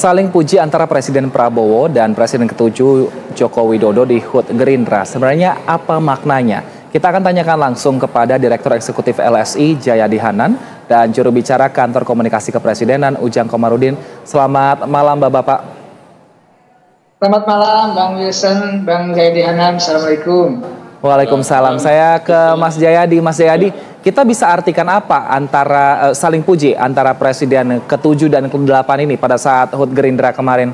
Saling puji antara Presiden Prabowo dan Presiden ke-7 Joko Widodo di HUT Gerindra. Sebenarnya apa maknanya? Kita akan tanyakan langsung kepada Direktur Eksekutif LSI Jayadi Hanan dan juru bicara Kantor Komunikasi Kepresidenan Ujang Komarudin. Selamat malam Bapak-Bapak. Selamat malam Bang Wilson, Bang Jayadi Hanan. Assalamualaikum. Waalaikumsalam. Saya ke Mas Jayadi. Mas Jayadi, kita bisa artikan apa antara saling puji antara Presiden ke-7 dan ke-8 ini pada saat HUT Gerindra kemarin?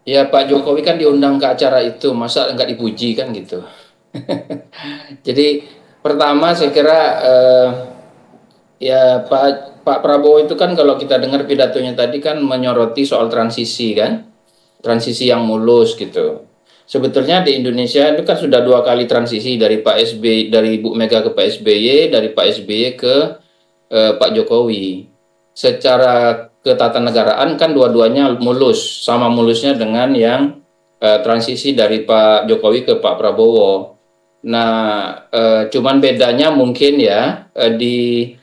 Ya, Pak Jokowi kan diundang ke acara itu, masa nggak dipuji kan gitu. Jadi pertama saya kira ya Pak Prabowo itu kan kalau kita dengar pidatonya tadi kan menyoroti soal transisi kan, transisi yang mulus gitu. Sebetulnya di Indonesia itu kan sudah 2 kali transisi dari Pak SBY, dari Ibu Mega ke Pak SBY, dari Pak SBY ke Pak Jokowi. Secara ketatanegaraan kan dua-duanya mulus, sama mulusnya dengan yang transisi dari Pak Jokowi ke Pak Prabowo. Nah, cuman bedanya mungkin ya di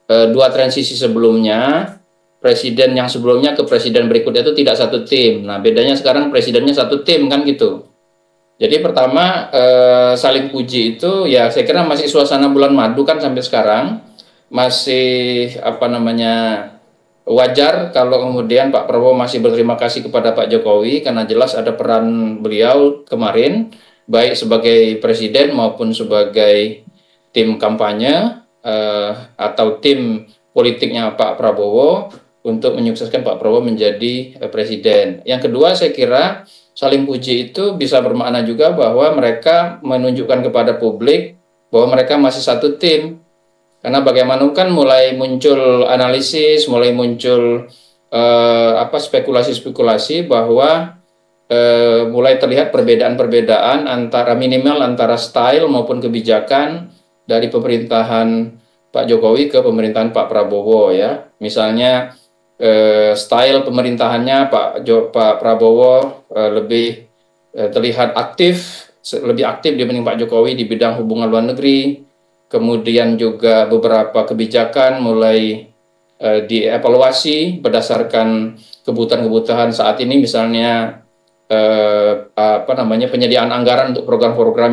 2 transisi sebelumnya, presiden yang sebelumnya ke presiden berikutnya itu tidak satu tim. Nah, bedanya sekarang presidennya satu tim kan gitu. Jadi pertama saling puji itu ya saya kira masih suasana bulan madu kan sampai sekarang. Masih wajar kalau kemudian Pak Prabowo masih berterima kasih kepada Pak Jokowi karena jelas ada peran beliau kemarin baik sebagai presiden maupun sebagai tim kampanye atau tim politiknya Pak Prabowo untuk menyukseskan Pak Prabowo menjadi presiden. Yang kedua saya kira saling puji itu bisa bermakna juga bahwa mereka menunjukkan kepada publik bahwa mereka masih satu tim. Karena bagaimanapun kan mulai muncul analisis, mulai muncul spekulasi-spekulasi bahwa mulai terlihat perbedaan-perbedaan minimal antara style maupun kebijakan dari pemerintahan Pak Jokowi ke pemerintahan Pak Prabowo ya. Misalnya style pemerintahannya Pak Prabowo lebih terlihat lebih aktif dibanding Pak Jokowi di bidang hubungan luar negeri. Kemudian juga beberapa kebijakan mulai dievaluasi berdasarkan kebutuhan-kebutuhan saat ini, misalnya penyediaan anggaran untuk program-program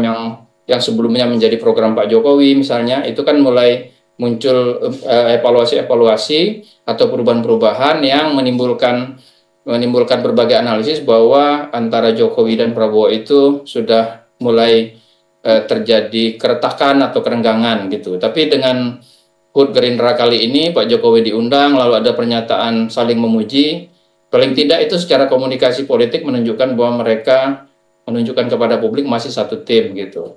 yang sebelumnya menjadi program Pak Jokowi misalnya, itu kan mulai muncul evaluasi-evaluasi atau perubahan-perubahan yang menimbulkan berbagai analisis bahwa antara Jokowi dan Prabowo itu sudah mulai terjadi keretakan atau kerenggangan gitu. Tapi dengan HUT Gerindra kali ini Pak Jokowi diundang lalu ada pernyataan saling memuji, paling tidak itu secara komunikasi politik menunjukkan bahwa mereka menunjukkan kepada publik masih satu tim gitu.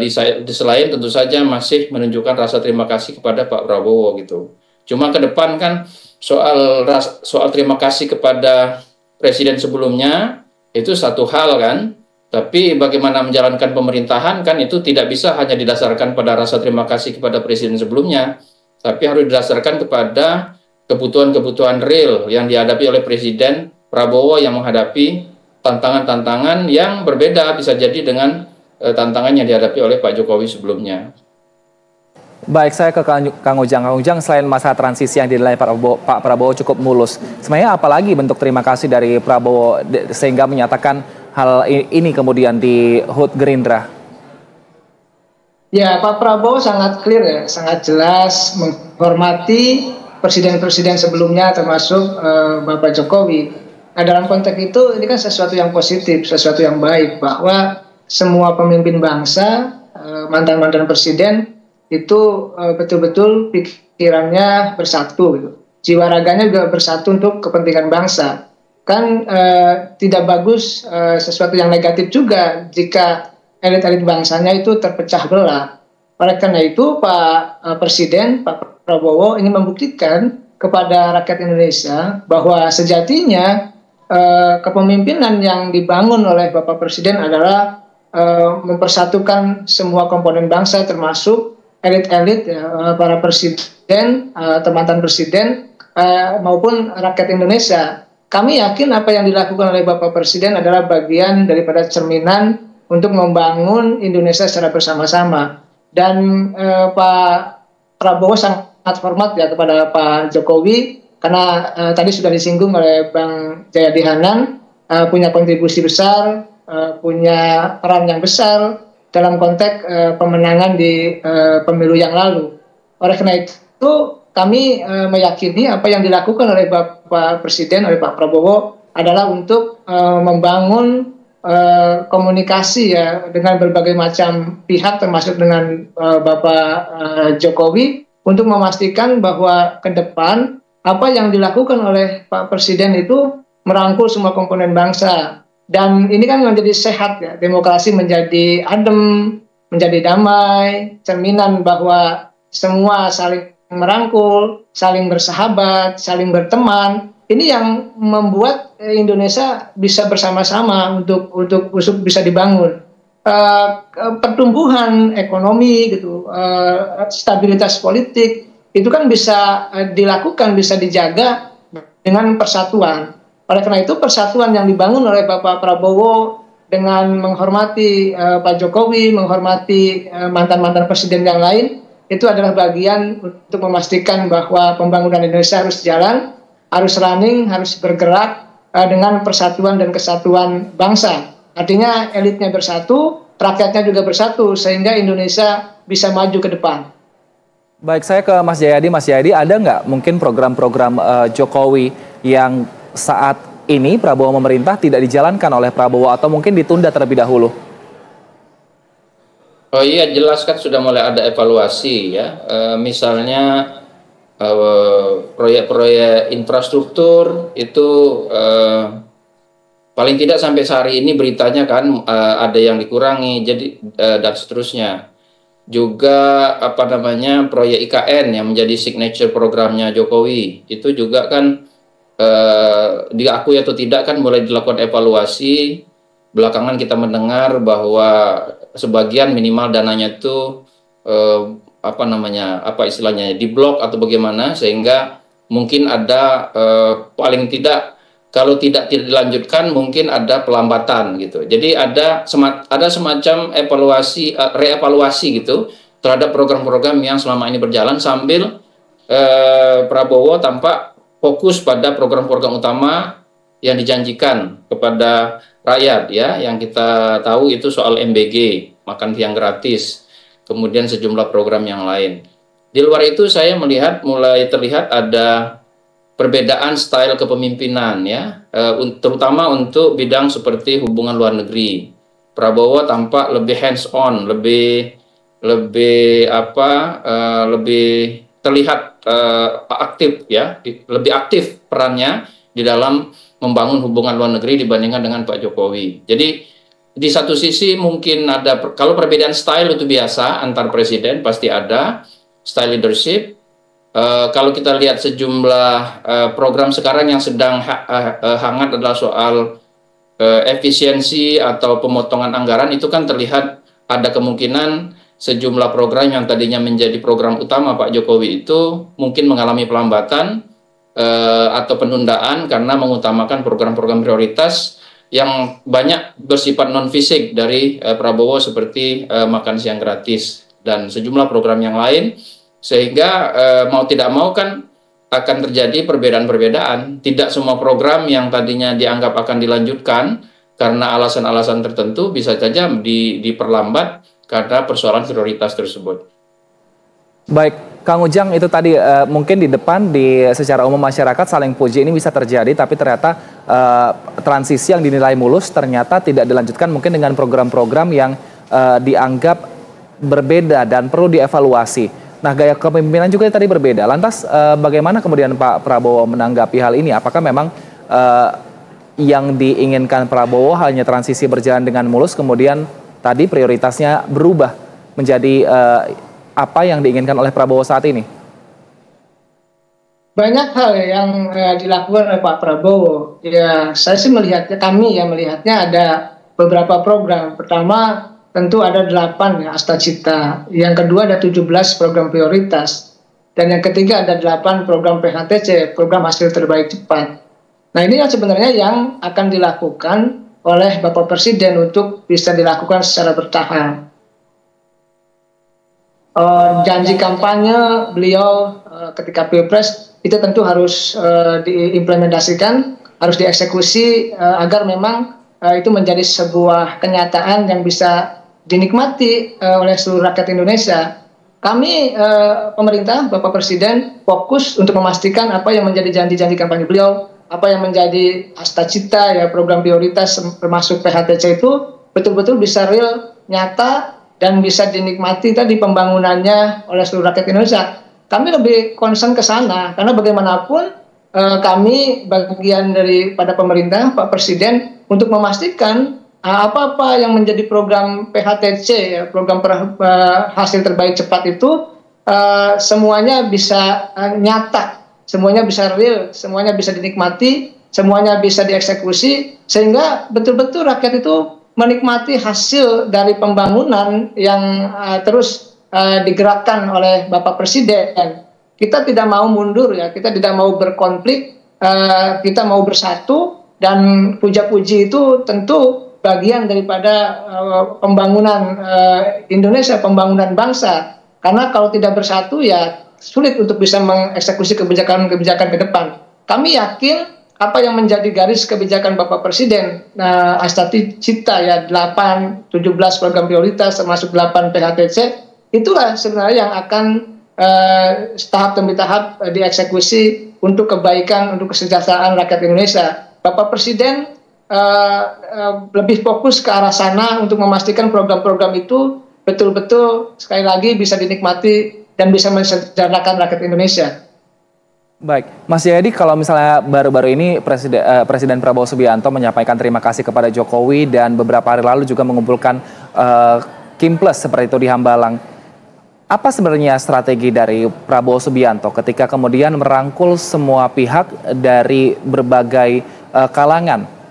Di selain tentu saja masih menunjukkan rasa terima kasih kepada Pak Prabowo gitu. Cuma ke depan kan soal terima kasih kepada presiden sebelumnya itu satu hal kan, tapi bagaimana menjalankan pemerintahan kan itu tidak bisa hanya didasarkan pada rasa terima kasih kepada presiden sebelumnya, tapi harus didasarkan kepada kebutuhan-kebutuhan real yang dihadapi oleh Presiden Prabowo yang menghadapi tantangan-tantangan yang berbeda bisa jadi dengan tantangan yang dihadapi oleh Pak Jokowi sebelumnya. Baik, saya ke Kang Ujang. Kang Ujang, selain masa transisi yang dinilai Pak Prabowo cukup mulus, sebenarnya apalagi bentuk terima kasih dari Prabowo sehingga menyatakan hal ini kemudian di HUT Gerindra? Ya, Pak Prabowo sangat clear ya, sangat jelas menghormati presiden-presiden sebelumnya termasuk Bapak Jokowi. Nah, dalam konteks itu ini kan sesuatu yang positif, sesuatu yang baik bahwa semua pemimpin bangsa, mantan-mantan presiden itu betul-betul pikirannya bersatu gitu. Jiwa raganya juga bersatu untuk kepentingan bangsa. Kan tidak bagus sesuatu yang negatif juga jika elit-elit bangsanya itu terpecah belah. Oleh karena itu Pak Presiden, Pak Prabowo ingin membuktikan kepada rakyat Indonesia bahwa sejatinya kepemimpinan yang dibangun oleh Bapak Presiden adalah mempersatukan semua komponen bangsa termasuk elit-elit para presiden, mantan presiden maupun rakyat Indonesia. Kami yakin apa yang dilakukan oleh Bapak Presiden adalah bagian daripada cerminan untuk membangun Indonesia secara bersama-sama. Dan Pak Prabowo sangat hormat ya kepada Pak Jokowi karena tadi sudah disinggung oleh Bang Jayadi Hanan, punya kontribusi besar, punya peran yang besar dalam konteks pemenangan di pemilu yang lalu. Oleh karena itu kami meyakini apa yang dilakukan oleh Bapak Presiden, oleh Pak Prabowo adalah untuk membangun komunikasi ya dengan berbagai macam pihak, termasuk dengan Bapak Jokowi, untuk memastikan bahwa ke depan apa yang dilakukan oleh Pak Presiden itu merangkul semua komponen bangsa. Dan ini kan menjadi sehat ya, demokrasi menjadi adem, menjadi damai, cerminan bahwa semua saling merangkul, saling bersahabat, saling berteman. Ini yang membuat Indonesia bisa bersama-sama untuk bisa dibangun. Pertumbuhan ekonomi gitu, stabilitas politik itu kan bisa dilakukan, bisa dijaga dengan persatuan. Oleh karena itu persatuan yang dibangun oleh Bapak Prabowo dengan menghormati Pak Jokowi, menghormati mantan-mantan presiden yang lain, itu adalah bagian untuk memastikan bahwa pembangunan Indonesia harus jalan, harus running, harus bergerak dengan persatuan dan kesatuan bangsa. Artinya elitnya bersatu, rakyatnya juga bersatu, sehingga Indonesia bisa maju ke depan. Baik, saya ke Mas Jayadi. Mas Jayadi, ada nggak mungkin program-program Jokowi yang saat ini Prabowo memerintah tidak dijalankan oleh Prabowo atau mungkin ditunda terlebih dahulu? Oh iya, jelas kan sudah mulai ada evaluasi ya. Misalnya proyek-proyek infrastruktur itu paling tidak sampai sehari ini beritanya kan ada yang dikurangi, jadi dan seterusnya. Juga proyek IKN yang menjadi signature programnya Jokowi itu juga kan diakui atau tidak kan mulai dilakukan evaluasi. Belakangan kita mendengar bahwa sebagian minimal dananya itu diblok atau bagaimana, sehingga mungkin ada paling tidak kalau tidak dilanjutkan mungkin ada pelambatan gitu. Jadi ada semacam reevaluasi gitu terhadap program-program yang selama ini berjalan, sambil Prabowo tampak fokus pada program-program utama yang dijanjikan kepada rakyat ya, yang kita tahu itu soal MBG, makan siang gratis, kemudian sejumlah program yang lain. Di luar itu saya melihat mulai terlihat ada perbedaan style kepemimpinan ya, terutama untuk bidang seperti hubungan luar negeri. Prabowo tampak lebih hands on, lebih terlihat aktif ya, lebih aktif perannya di dalam membangun hubungan luar negeri dibandingkan dengan Pak Jokowi. Jadi di satu sisi mungkin ada, kalau perbedaan style itu biasa antar presiden, pasti ada style leadership. Kalau kita lihat sejumlah program sekarang yang sedang hangat adalah soal efisiensi atau pemotongan anggaran, itu kan terlihat ada kemungkinan sejumlah program yang tadinya menjadi program utama Pak Jokowi itu mungkin mengalami pelambatan atau penundaan karena mengutamakan program-program prioritas yang banyak bersifat non-fisik dari Prabowo, seperti makan siang gratis dan sejumlah program yang lain. Sehingga mau tidak mau kan akan terjadi perbedaan-perbedaan. Tidak semua program yang tadinya dianggap akan dilanjutkan karena alasan-alasan tertentu bisa saja diperlambat karena persoalan prioritas tersebut. Baik, Kang Ujang, itu tadi mungkin di depan secara umum masyarakat saling puji ini bisa terjadi, tapi ternyata transisi yang dinilai mulus ternyata tidak dilanjutkan mungkin dengan program-program yang dianggap berbeda dan perlu dievaluasi. Nah, gaya kepemimpinan juga tadi berbeda. Lantas bagaimana kemudian Pak Prabowo menanggapi hal ini? Apakah memang yang diinginkan Prabowo hanya transisi berjalan dengan mulus, kemudian tadi prioritasnya berubah menjadi apa yang diinginkan oleh Prabowo saat ini? Banyak hal yang dilakukan oleh Pak Prabowo. Ya, saya sih melihatnya, kami melihatnya ada beberapa program. Pertama, tentu ada 8 ya, Asta Cita. Yang kedua ada 17 program prioritas. Dan yang ketiga ada 8 program PHTC, program hasil terbaik cepat. Nah, ini yang sebenarnya yang akan dilakukan oleh Bapak Presiden untuk bisa dilakukan secara bertahap. Janji kampanye beliau ketika Pilpres itu tentu harus diimplementasikan, harus dieksekusi agar memang itu menjadi sebuah kenyataan yang bisa dinikmati oleh seluruh rakyat Indonesia. Kami pemerintah, Bapak Presiden fokus untuk memastikan apa yang menjadi janji-janji kampanye beliau, apa yang menjadi cita ya program prioritas termasuk PHTC itu betul-betul bisa real, nyata, dan bisa dinikmati tadi pembangunannya oleh seluruh rakyat Indonesia. Kami lebih concern ke sana karena bagaimanapun kami bagian daripada pemerintah, Pak Presiden, untuk memastikan apa-apa yang menjadi program PHTC, ya, program hasil terbaik cepat itu semuanya bisa nyata, semuanya bisa real, semuanya bisa dinikmati, semuanya bisa dieksekusi, sehingga betul-betul rakyat itu menikmati hasil dari pembangunan yang terus digerakkan oleh Bapak Presiden. Kita tidak mau mundur ya, kita tidak mau berkonflik, kita mau bersatu, dan puja-puji itu tentu bagian daripada pembangunan Indonesia, pembangunan bangsa. Karena kalau tidak bersatu ya sulit untuk bisa mengeksekusi kebijakan-kebijakan ke depan. Kami yakin apa yang menjadi garis kebijakan Bapak Presiden, Astati Cipta ya 8, 17 program prioritas termasuk 8 PHTC, itulah sebenarnya yang akan tahap demi tahap dieksekusi untuk kebaikan, untuk kesejahteraan rakyat Indonesia. Bapak Presiden lebih fokus ke arah sana untuk memastikan program-program itu betul-betul sekali lagi bisa dinikmati dan bisa mensejahterakan rakyat Indonesia. Baik, Mas Jayadi, kalau misalnya baru-baru ini Presiden Prabowo Subianto menyampaikan terima kasih kepada Jokowi dan beberapa hari lalu juga mengumpulkan Kim Plus seperti itu di Hambalang. Apa sebenarnya strategi dari Prabowo Subianto ketika kemudian merangkul semua pihak dari berbagai kalangan?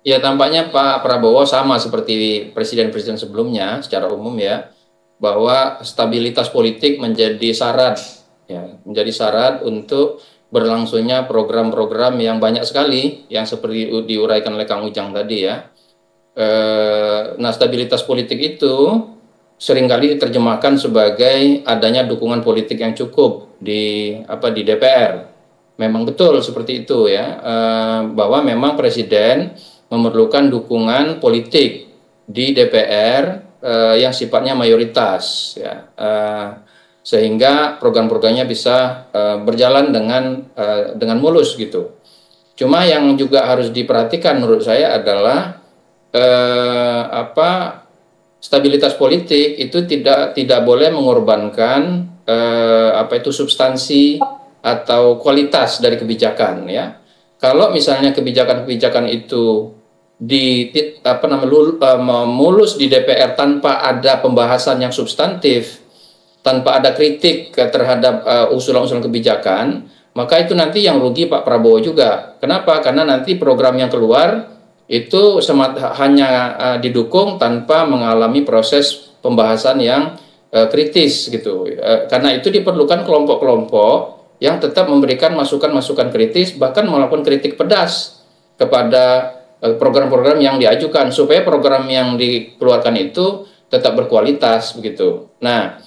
Ya, tampaknya Pak Prabowo sama seperti presiden-presiden sebelumnya secara umum ya, bahwa stabilitas politik menjadi syarat untuk berlangsungnya program-program yang banyak sekali yang seperti diuraikan oleh Kang Ujang tadi ya. Nah, stabilitas politik itu seringkali diterjemahkan sebagai adanya dukungan politik yang cukup di DPR. Memang betul seperti itu ya, bahwa memang Presiden memerlukan dukungan politik di DPR yang sifatnya mayoritas ya, sehingga program-programnya bisa berjalan dengan mulus gitu. Cuma yang juga harus diperhatikan menurut saya adalah stabilitas politik itu tidak boleh mengorbankan substansi atau kualitas dari kebijakan ya. Kalau misalnya kebijakan-kebijakan itu mulus di DPR tanpa ada pembahasan yang substantif, tanpa ada kritik terhadap usulan-usulan kebijakan, maka itu nanti yang rugi Pak Prabowo juga. Kenapa? Karena nanti program yang keluar itu hanya didukung tanpa mengalami proses pembahasan yang kritis gitu. Karena itu diperlukan kelompok-kelompok yang tetap memberikan masukan-masukan kritis, bahkan melakukan kritik pedas kepada program-program yang diajukan supaya program yang dikeluarkan itu tetap berkualitas begitu. Nah,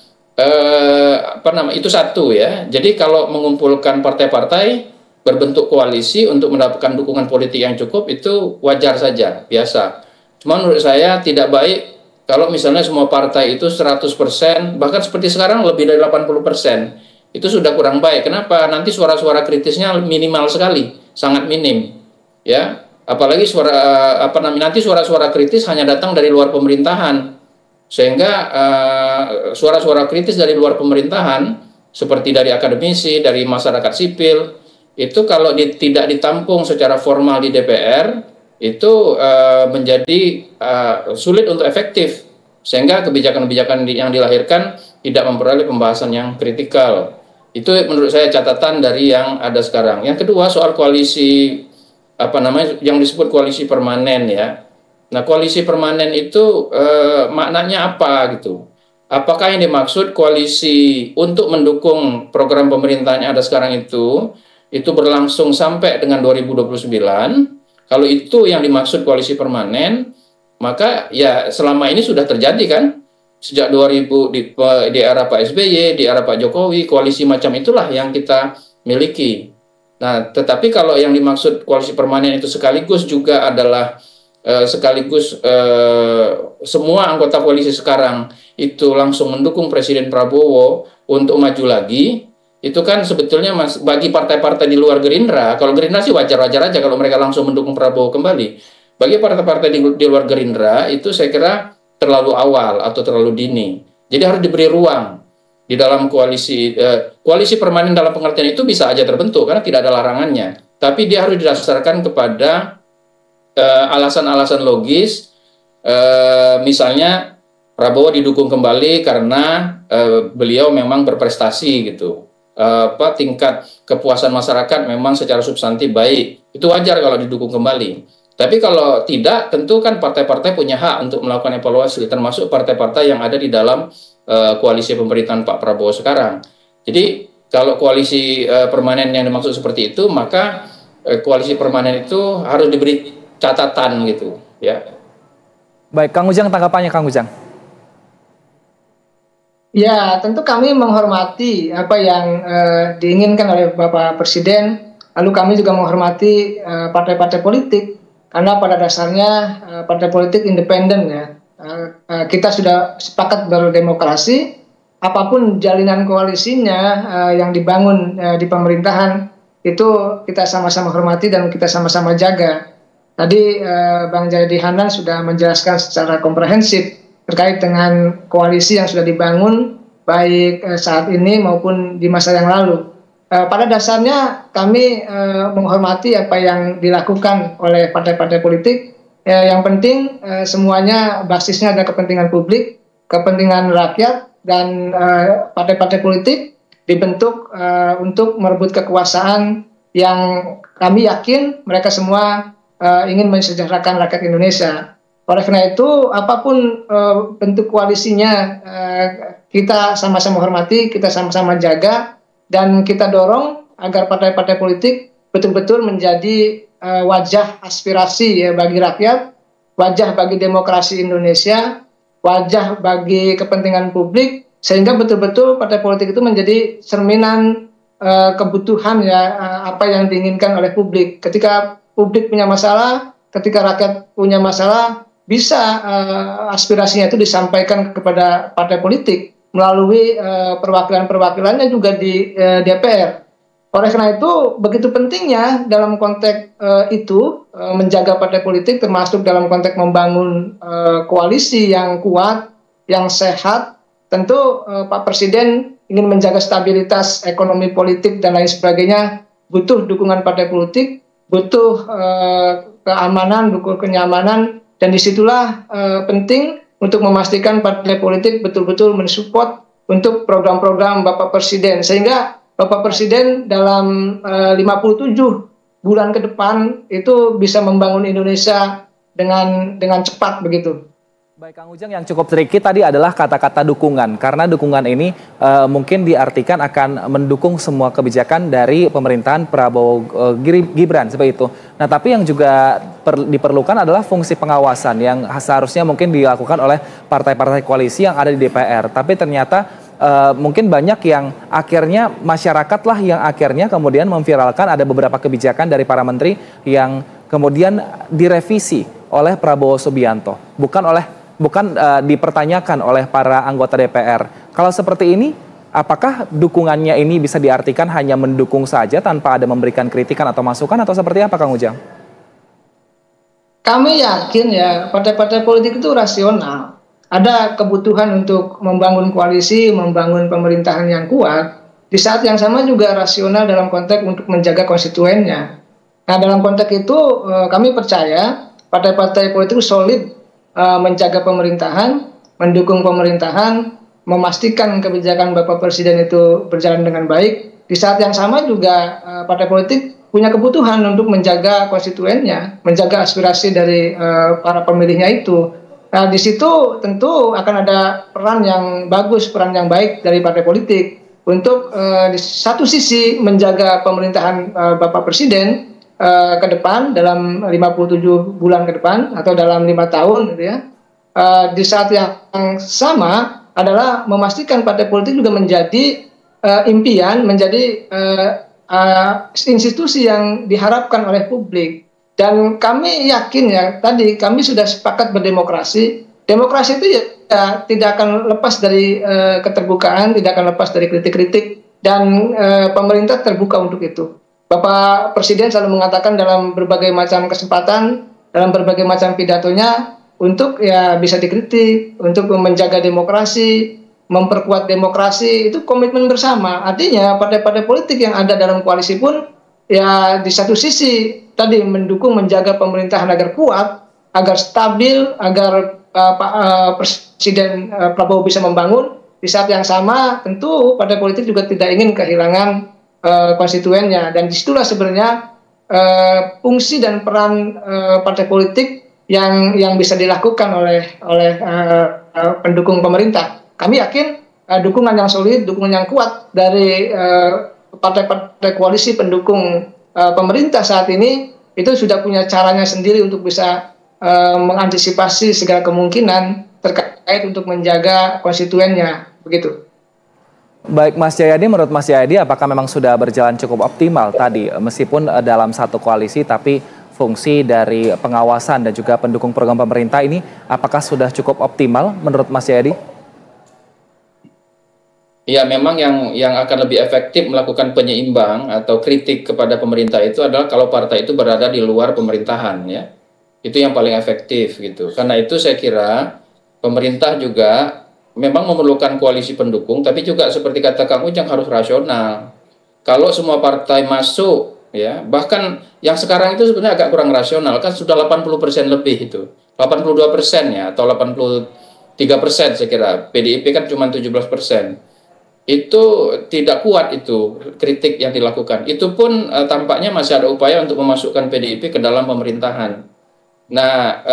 itu satu ya. Jadi kalau mengumpulkan partai-partai berbentuk koalisi untuk mendapatkan dukungan politik yang cukup itu wajar saja, biasa. Cuma menurut saya tidak baik kalau misalnya semua partai itu 100%, bahkan seperti sekarang lebih dari 80%. Itu sudah kurang baik. Kenapa? Nanti suara-suara kritisnya minimal sekali, sangat minim. Ya, apalagi nanti suara-suara kritis hanya datang dari luar pemerintahan. Sehingga suara-suara kritis dari luar pemerintahan seperti dari akademisi, dari masyarakat sipil, itu kalau tidak ditampung secara formal di DPR, itu menjadi sulit untuk efektif. Sehingga kebijakan-kebijakan yang dilahirkan tidak memperoleh pembahasan yang kritikal. Itu menurut saya catatan dari yang ada sekarang. Yang kedua soal koalisi, yang disebut koalisi permanen ya. Nah, koalisi permanen itu maknanya apa gitu? Apakah yang dimaksud koalisi untuk mendukung program pemerintahan yang ada sekarang itu berlangsung sampai dengan 2029, kalau itu yang dimaksud koalisi permanen, maka ya selama ini sudah terjadi kan, sejak 2000 di era Pak SBY, di era Pak Jokowi, koalisi macam itulah yang kita miliki. Nah, tetapi kalau yang dimaksud koalisi permanen itu sekaligus juga adalah semua anggota koalisi sekarang itu langsung mendukung Presiden Prabowo untuk maju lagi, itu kan sebetulnya bagi partai-partai di luar Gerindra, kalau Gerindra sih wajar-wajar aja kalau mereka langsung mendukung Prabowo kembali. Bagi partai-partai di luar Gerindra itu saya kira terlalu awal atau terlalu dini. Jadi harus diberi ruang di dalam koalisi permanen dalam pengertian itu bisa aja terbentuk karena tidak ada larangannya. Tapi dia harus didasarkan kepada alasan-alasan logis, misalnya Prabowo didukung kembali karena beliau memang berprestasi gitu. Tingkat kepuasan masyarakat memang secara substantif baik. Itu wajar kalau didukung kembali. Tapi kalau tidak, tentu kan partai-partai punya hak untuk melakukan evaluasi, termasuk partai-partai yang ada di dalam koalisi pemerintahan Pak Prabowo sekarang. Jadi kalau koalisi permanen yang dimaksud seperti itu, maka koalisi permanen itu harus diberi catatan gitu, ya. Baik, Kang Ujang, tanggapannya Kang Ujang. Ya, tentu kami menghormati apa yang diinginkan oleh Bapak Presiden. Lalu kami juga menghormati partai-partai politik, karena pada dasarnya partai politik independen ya. Kita sudah sepakat berdemokrasi, apapun jalinan koalisinya yang dibangun di pemerintahan itu kita sama-sama hormati dan kita sama-sama jaga. Tadi Bang Jayadi Hanan sudah menjelaskan secara komprehensif terkait dengan koalisi yang sudah dibangun baik saat ini maupun di masa yang lalu. Pada dasarnya kami menghormati apa yang dilakukan oleh partai-partai politik. Yang penting semuanya basisnya adalah kepentingan publik, kepentingan rakyat, dan partai-partai politik dibentuk untuk merebut kekuasaan yang kami yakin mereka semua ingin mensejahterakan rakyat Indonesia. Oleh karena itu, apapun bentuk koalisinya, kita sama-sama hormati, kita sama-sama jaga, dan kita dorong agar partai-partai politik betul-betul menjadi wajah aspirasi ya, bagi rakyat, wajah bagi demokrasi Indonesia, wajah bagi kepentingan publik, sehingga betul-betul partai politik itu menjadi cerminan kebutuhan ya, apa yang diinginkan oleh publik. Ketika publik punya masalah, ketika rakyat punya masalah, bisa aspirasinya itu disampaikan kepada partai politik melalui perwakilan-perwakilannya juga di DPR. Oleh karena itu, begitu pentingnya dalam konteks itu menjaga partai politik, termasuk dalam konteks membangun koalisi yang kuat, yang sehat. Tentu Pak Presiden ingin menjaga stabilitas ekonomi politik dan lain sebagainya, butuh dukungan partai politik, butuh keamanan, butuh kenyamanan, dan disitulah penting untuk memastikan partai politik betul-betul mensupport untuk program-program Bapak Presiden, sehingga Bapak Presiden dalam 57 bulan ke depan itu bisa membangun Indonesia dengan cepat begitu. Baik, Kang Ujang, yang cukup tricky tadi adalah kata-kata dukungan, karena dukungan ini mungkin diartikan akan mendukung semua kebijakan dari pemerintahan Prabowo Gibran seperti itu. Nah, tapi yang juga diperlukan adalah fungsi pengawasan yang seharusnya mungkin dilakukan oleh partai-partai koalisi yang ada di DPR. Tapi ternyata mungkin banyak yang akhirnya masyarakatlah yang akhirnya kemudian memviralkan ada beberapa kebijakan dari para menteri yang kemudian direvisi oleh Prabowo Subianto, bukan dipertanyakan oleh para anggota DPR. Kalau seperti ini, apakah dukungannya ini bisa diartikan hanya mendukung saja tanpa ada memberikan kritikan atau masukan, atau seperti apa, Kang Ujang? Kami yakin ya, partai-partai politik itu rasional. Ada kebutuhan untuk membangun koalisi, membangun pemerintahan yang kuat. Di saat yang sama juga rasional dalam konteks untuk menjaga konstituennya. Nah, dalam konteks itu kami percaya partai-partai politik solid menjaga pemerintahan, mendukung pemerintahan, memastikan kebijakan Bapak Presiden itu berjalan dengan baik. Di saat yang sama juga partai politik punya kebutuhan untuk menjaga konstituennya, menjaga aspirasi dari para pemilihnya itu. Nah, di situ tentu akan ada peran yang bagus, peran yang baik dari partai politik untuk di satu sisi menjaga pemerintahan Bapak Presiden ke depan dalam 57 bulan ke depan atau dalam 5 tahun gitu ya. di saat yang sama adalah memastikan partai politik juga menjadi impian, menjadi institusi yang diharapkan oleh publik. Dan kami yakin ya, tadi kami sudah sepakat berdemokrasi. Demokrasi itu ya tidak akan lepas dari keterbukaan, tidak akan lepas dari kritik-kritik, dan pemerintah terbuka untuk itu. Bapak Presiden selalu mengatakan dalam berbagai macam kesempatan, dalam berbagai macam pidatonya, untuk ya bisa dikritik, untuk menjaga demokrasi, memperkuat demokrasi, itu komitmen bersama. Artinya partai-partai politik yang ada dalam koalisi pun ya di satu sisi tadi mendukung menjaga pemerintahan agar kuat, agar stabil, agar Pak Presiden Prabowo bisa membangun. Di saat yang sama tentu partai politik juga tidak ingin kehilangan konstituennya, dan disitulah sebenarnya fungsi dan peran partai politik yang bisa dilakukan oleh pendukung pemerintah. Kami yakin dukungan yang solid, dukungan yang kuat dari partai-partai koalisi pendukung pemerintah saat ini itu sudah punya caranya sendiri untuk bisa mengantisipasi segala kemungkinan terkait untuk menjaga konstituennya, begitu. Baik Mas Jayadi, menurut Mas Jayadi apakah memang sudah berjalan cukup optimal tadi meskipun dalam satu koalisi tapi fungsi dari pengawasan dan juga pendukung program pemerintah ini apakah sudah cukup optimal menurut Mas Jayadi? Ya, memang yang akan lebih efektif melakukan penyeimbang atau kritik kepada pemerintah itu adalah kalau partai itu berada di luar pemerintahan, ya. Itu yang paling efektif gitu. Karena itu saya kira pemerintah juga memang memerlukan koalisi pendukung, tapi juga seperti kata Kang Ujang harus rasional. Kalau semua partai masuk, ya, bahkan yang sekarang itu sebenarnya agak kurang rasional, kan sudah 80% lebih itu. 82% ya, atau 83% saya kira. PDIP kan cuma 17%. Itu tidak kuat itu kritik yang dilakukan. Itu pun tampaknya masih ada upaya untuk memasukkan PDIP ke dalam pemerintahan. Nah,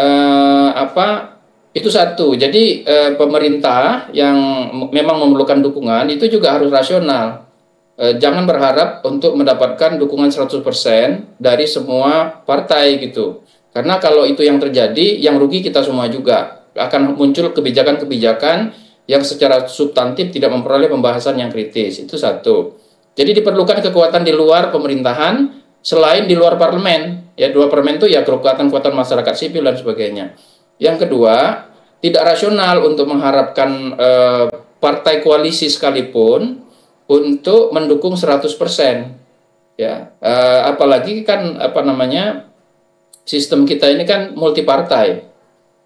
itu satu. Jadi pemerintah yang memang memerlukan dukungan itu juga harus rasional. Jangan berharap untuk mendapatkan dukungan 100% dari semua partai gitu. Karena kalau itu yang terjadi, yang rugi kita semua juga. Akan muncul kebijakan-kebijakan yang secara substantif tidak memperoleh pembahasan yang kritis. Itu satu. Jadi diperlukan kekuatan di luar pemerintahan selain di luar parlemen. Ya, di luar parlemen itu ya kekuatan-kekuatan masyarakat sipil dan sebagainya. Yang kedua, tidak rasional untuk mengharapkan partai koalisi sekalipun untuk mendukung 100%. Ya, apalagi kan sistem kita ini kan multipartai.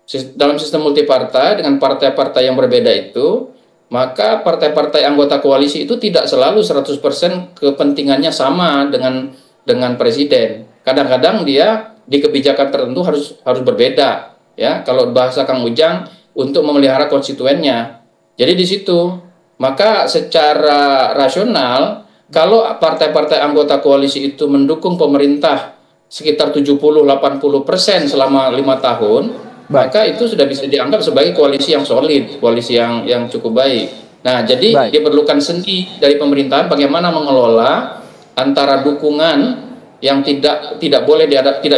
Dalam sistem multipartai dengan partai-partai yang berbeda itu, maka partai-partai anggota koalisi itu tidak selalu 100% kepentingannya sama dengan presiden. Kadang-kadang dia di kebijakan tertentu harus berbeda, ya. Kalau bahasa Kang Ujang, untuk memelihara konstituennya. Jadi di situ, maka secara rasional kalau partai-partai anggota koalisi itu mendukung pemerintah sekitar 70-80% selama 5 tahun, maka itu sudah bisa dianggap sebagai koalisi yang solid, koalisi yang cukup baik. Nah, jadi diperlukan seni dari pemerintahan bagaimana mengelola antara dukungan yang tidak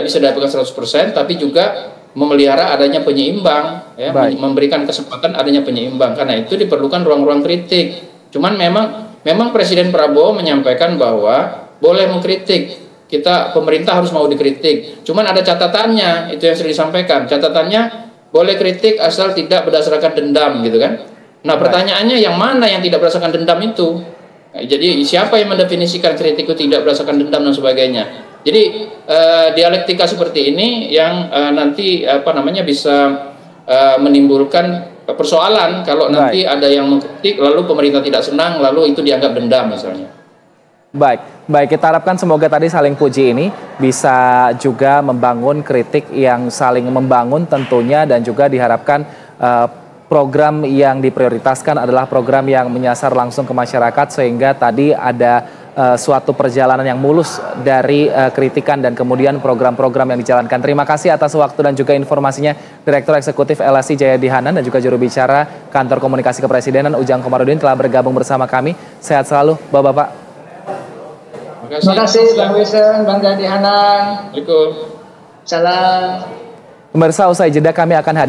bisa didapatkan 100%, tapi juga memelihara adanya penyeimbang, ya, memberikan kesempatan adanya penyeimbang. Karena itu diperlukan ruang-ruang kritik. Cuman memang Presiden Prabowo menyampaikan bahwa boleh mengkritik. Pemerintah harus mau dikritik. Cuman ada catatannya, itu yang sering disampaikan. Catatannya boleh kritik asal tidak berdasarkan dendam, gitu kan. Nah, pertanyaannya yang mana yang tidak berdasarkan dendam itu? Nah, jadi siapa yang mendefinisikan kritik itu tidak berdasarkan dendam dan sebagainya? Jadi dialektika seperti ini yang nanti bisa menimbulkan persoalan kalau nanti ada yang mengkritik lalu pemerintah tidak senang lalu itu dianggap dendam misalnya. Baik, kita harapkan semoga tadi saling puji ini bisa juga membangun kritik yang saling membangun tentunya, dan juga diharapkan program yang diprioritaskan adalah program yang menyasar langsung ke masyarakat sehingga tadi ada suatu perjalanan yang mulus dari kritikan dan kemudian program-program yang dijalankan. Terima kasih atas waktu dan juga informasinya Direktur Eksekutif LSI Jayadi Hanan dan juga juru bicara Kantor Komunikasi Kepresidenan Ujang Komarudin telah bergabung bersama kami. Sehat selalu Bapak-bapak. Terima kasih Bang Wilson, Bang Jayadi Hanan. Waalaikumsalam. Salam. Pemirsa, usai jeda kami akan hadir